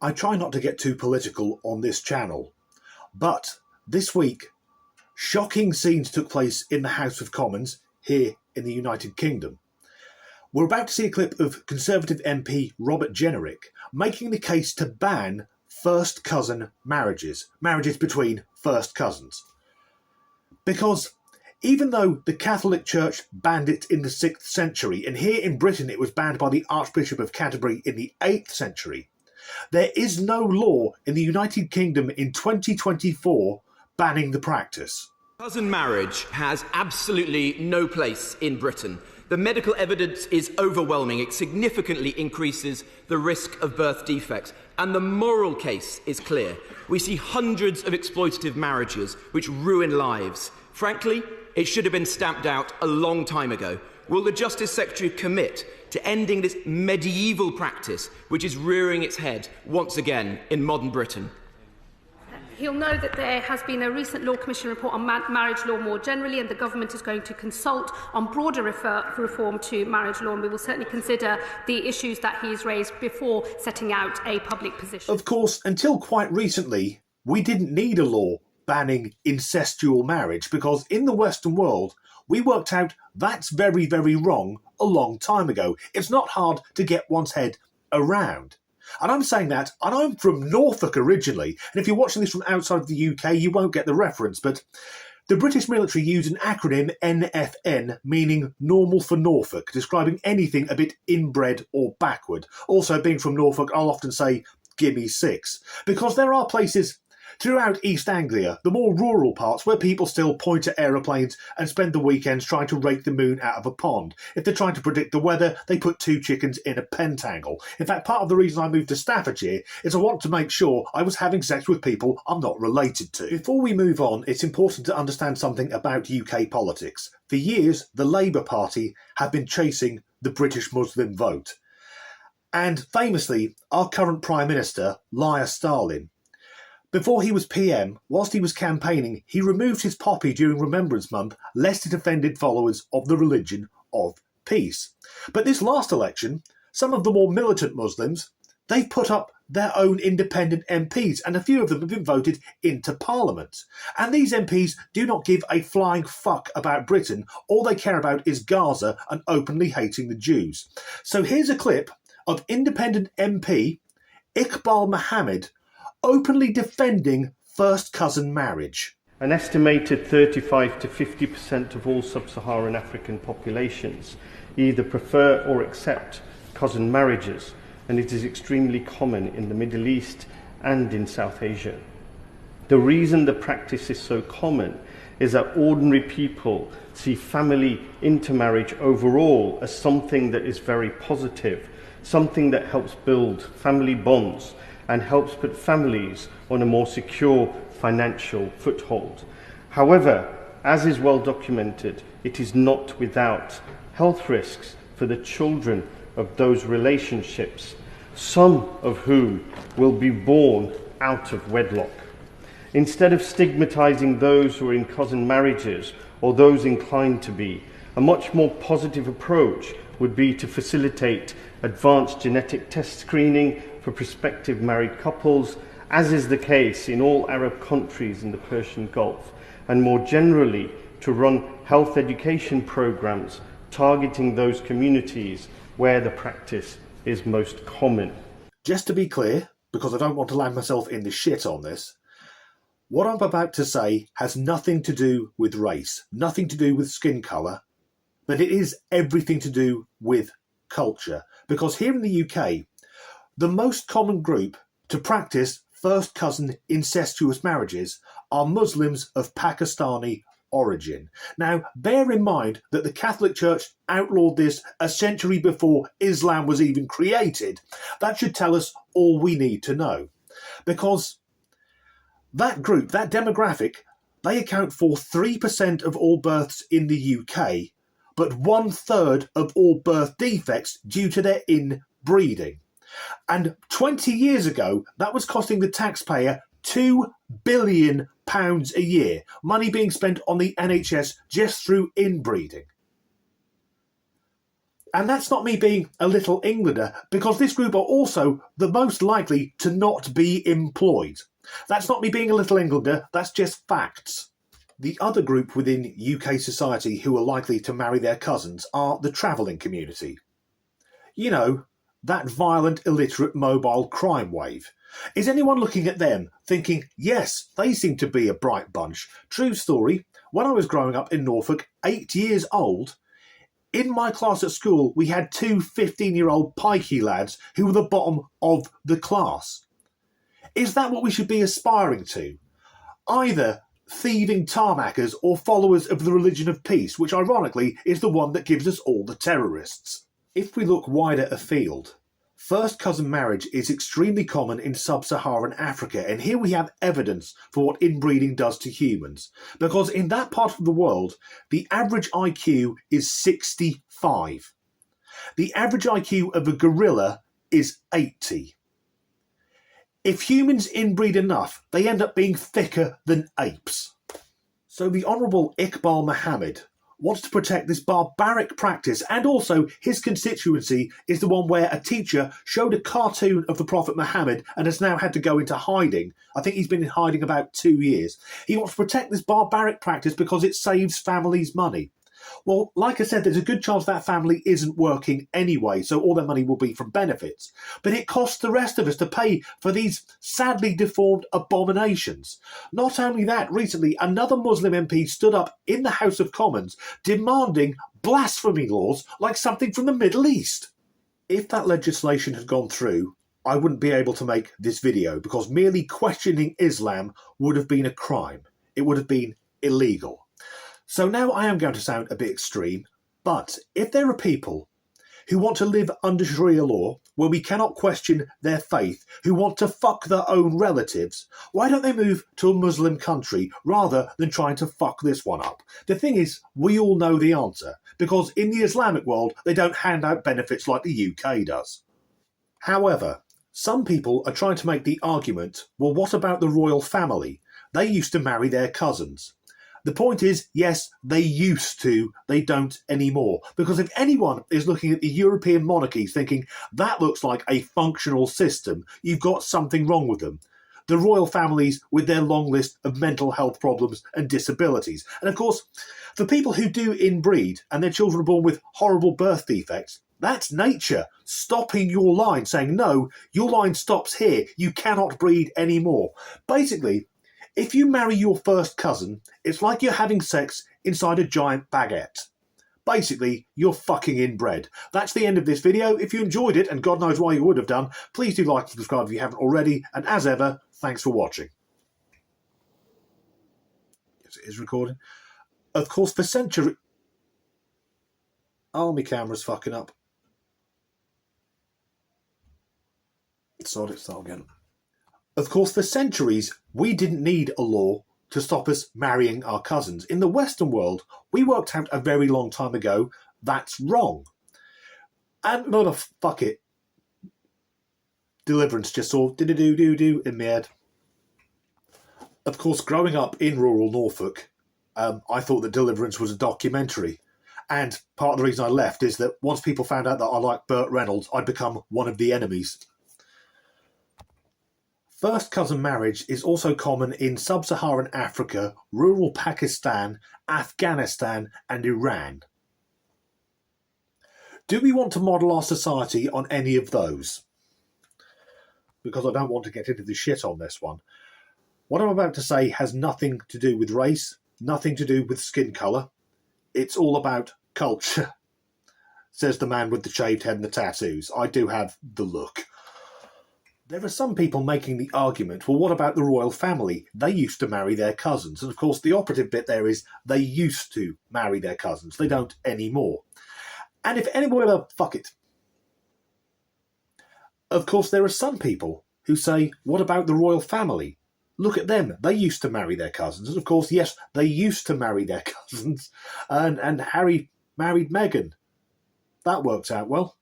I try not to get too political on this channel, but this week, shocking scenes took place in the House of Commons here in the United Kingdom. We're about to see a clip of Conservative MP Robert Jenrick making the case to ban first cousin marriages between first cousins. Because even though the Catholic Church banned it in the 6th century, and here in Britain it was banned by the Archbishop of Canterbury in the 8th century, there is no law in the United Kingdom in 2024 banning the practice. Cousin marriage has absolutely no place in Britain. The medical evidence is overwhelming. It significantly increases the risk of birth defects. And the moral case is clear. We see hundreds of exploitative marriages which ruin lives. Frankly, it should have been stamped out a long time ago. Will the Justice Secretary commit to ending this medieval practice which is rearing its head once again in modern Britain? He'll know that there has been a recent Law Commission report on marriage law more generally, and the Government is going to consult on broader reform to marriage law, and we will certainly consider the issues that he's raised before setting out a public position. Of course, until quite recently, we didn't need a law banning incestual marriage, because in the Western world, we worked out that's very, very wrong a long time ago. It's not hard to get one's head around. And I'm saying that, and I'm from Norfolk originally, and if you're watching this from outside of the UK, you won't get the reference, but the British military use an acronym NFN, meaning normal for Norfolk, describing anything a bit inbred or backward. Also, being from Norfolk, I'll often say, gimme 6, because there are places throughout East Anglia, the more rural parts, where people still point at aeroplanes and spend the weekends trying to rake the moon out of a pond. If they're trying to predict the weather, they put 2 chickens in a pentangle. In fact, part of the reason I moved to Staffordshire is I want to make sure I was having sex with people I'm not related to. Before we move on, it's important to understand something about UK politics. For years, the Labour Party have been chasing the British Muslim vote. And famously, our current Prime Minister, Liar Starlin, before he was PM, whilst he was campaigning, he removed his poppy during Remembrance Month lest it offended followers of the religion of peace. But this last election, some of the more militant Muslims, they've put up their own independent MPs, and a few of them have been voted into Parliament. And these MPs do not give a flying fuck about Britain. All they care about is Gaza and openly hating the Jews. So here's a clip of independent MP Iqbal Mohammed openly defending first cousin marriage. An estimated 35 to 50% of all sub-Saharan African populations either prefer or accept cousin marriages, and it is extremely common in the Middle East and in South Asia. The reason the practice is so common is that ordinary people see family intermarriage overall as something that is very positive, something that helps build family bonds and helps put families on a more secure financial foothold. However, as is well documented, it is not without health risks for the children of those relationships, some of whom will be born out of wedlock. Instead of stigmatizing those who are in cousin marriages or those inclined to be, a much more positive approach would be to facilitate advanced genetic test screening for prospective married couples, as is the case in all Arab countries in the Persian Gulf, and more generally to run health education programs targeting those communities where the practice is most common. Just to be clear, because I don't want to land myself in the shit on this, what I'm about to say has nothing to do with race, nothing to do with skin colour, but it is everything to do with culture. Because here in the UK, the most common group to practice first cousin incestuous marriages are Muslims of Pakistani origin. Now, bear in mind that the Catholic Church outlawed this a century before Islam was even created. That should tell us all we need to know. Because that group, that demographic, they account for 3% of all births in the UK, but 1/3 of all birth defects due to their inbreeding. And 20 years ago, that was costing the taxpayer £2 billion a year, money being spent on the NHS just through inbreeding. And that's not me being a little Englander, because this group are also the most likely to not be employed. That's not me being a little Englander, that's just facts. The other group within UK society who are likely to marry their cousins are the travelling community. You know, that violent, illiterate, mobile crime wave. Is anyone looking at them thinking, yes, they seem to be a bright bunch? True story, when I was growing up in Norfolk, 8 years old, in my class at school, we had two 15-year-old pikey lads who were the bottom of the class. Is that what we should be aspiring to? Either thieving tarmackers or followers of the religion of peace, which ironically is the one that gives us all the terrorists. If we look wider afield, first cousin marriage is extremely common in sub-Saharan Africa, and here we have evidence for what inbreeding does to humans. Because in that part of the world, the average IQ is 65. The average IQ of a gorilla is 80. If humans inbreed enough, they end up being thicker than apes. So the Honourable Iqbal Muhammad wants to protect this barbaric practice, and also his constituency is the one where a teacher showed a cartoon of the Prophet Muhammad and has now had to go into hiding. I think he's been in hiding about 2 years. He wants to protect this barbaric practice because it saves families money. Well, like I said, there's a good chance that family isn't working anyway, so all their money will be from benefits. But it costs the rest of us to pay for these sadly deformed abominations. Not only that, recently another Muslim MP stood up in the House of Commons demanding blasphemy laws like something from the Middle East. If that legislation had gone through, I wouldn't be able to make this video because merely questioning Islam would have been a crime. It would have been illegal. So now I am going to sound a bit extreme, but if there are people who want to live under Sharia law, where we cannot question their faith, who want to fuck their own relatives, why don't they move to a Muslim country rather than trying to fuck this one up? The thing is, we all know the answer, because in the Islamic world, they don't hand out benefits like the UK does. However, some people are trying to make the argument, well, what about the royal family? They used to marry their cousins. The point is, yes, they used to, they don't anymore. Because if anyone is looking at the European monarchies thinking, that looks like a functional system, you've got something wrong with them. The royal families with their long list of mental health problems and disabilities. And of course, for people who do inbreed and their children are born with horrible birth defects, that's nature stopping your line, saying, no, your line stops here, you cannot breed anymore. Basically, if you marry your first cousin, it's like you're having sex inside a giant baguette. Basically, you're fucking inbred. That's the end of this video. If you enjoyed it, and God knows why you would have done, please do like and subscribe if you haven't already. And as ever, thanks for watching. Yes, it is recording. Of course, for centuries... Oh, my camera's fucking up. Sorry, start again. Of course, for centuries, we didn't need a law to stop us marrying our cousins. In the Western world, we worked out a very long time ago that's wrong. And not a fuck it. Deliverance just saw do-do-do-do-do in my head. Of course, growing up in rural Norfolk, I thought that Deliverance was a documentary. And part of the reason I left is that once people found out that I liked Burt Reynolds, I'd become one of the enemies. First cousin marriage is also common in sub-Saharan Africa, rural Pakistan, Afghanistan and Iran. Do we want to model our society on any of those? Because I don't want to get into the shit on this one. What I'm about to say has nothing to do with race, nothing to do with skin colour. It's all about culture, says the man with the shaved head and the tattoos. I do have the look. There are some people making the argument, well, what about the royal family? They used to marry their cousins. And of course, the operative bit there is they used to marry their cousins. They don't anymore. And if anyone, fuck it. Of course, there are some people who say, what about the royal family? Look at them. They used to marry their cousins. And of course, yes, they used to marry their cousins. And Harry married Meghan. That works out well.